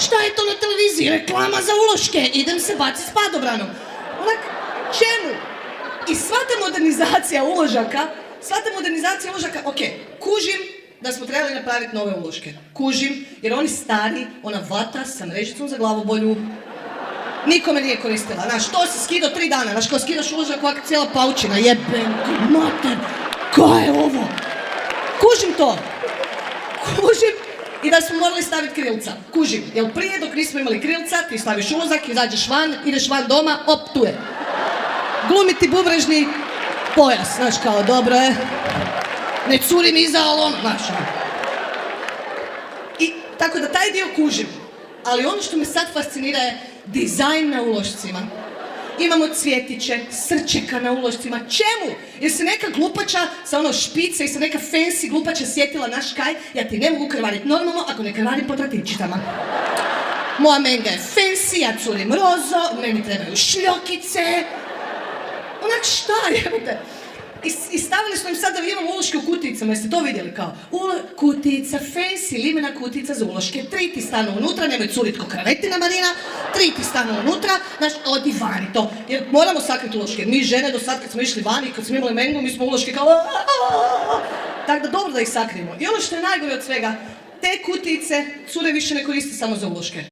Šta je to na televiziji? Reklama za uloške, idem se baciti s padobranom. Onak, čemu? I sva ta modernizacija uložaka, ok, kužim da smo trebali napraviti nove uloške. Kužim, jer oni stari, ona vata sa mrežicom za glavobolju, nikome nije koristila, znaš, to si skidao 3 dana, znaš, kao skidaš uložak ovak cijela paučina, jebem ti mater, kaj je ovo? Kužim to, kužim i da smo morali staviti krilca, kužim, jer prije dok nismo imali krilca, ti staviš ulozak, izađeš van, ideš van doma, op, tu je. Glumiti bubrežni pojas, znaš, kao dobro je, ne curi mi iza, ali ono, znaš, i tako da taj dio kužim. Ali ono što me sad fascinira je dizajn na ulošcima. Imamo cvjetiće, srčeka na ulošcima. Čemu? Jer se neka glupača sa ono špice i sa neka fancy glupača sjetila naš kaj, ja ti ne mogu krvariti normalno ako ne krvarim po tratinčitama. Moja menga je fancy, ja curim rozo, meni trebaju šljokice. Onak šta jebate? I stavili smo im sad da imamo uloške u kutijicama, jeste to vidjeli kao? Kutijica, fancy, limena kutijica za uloške, 3 ti stanu unutra, nemoj curit ko kravetina Marina, 3 ti stanu unutra, znaš, odi vani to, jer moramo sakriti uloške. Mi žene do sad kad smo išli vani, kad smo imali mengu, mi smo uloške kao tako da dobro da ih sakrijemo. I ono što je najgore od svega, te kutijice cure više ne koriste samo za uloške.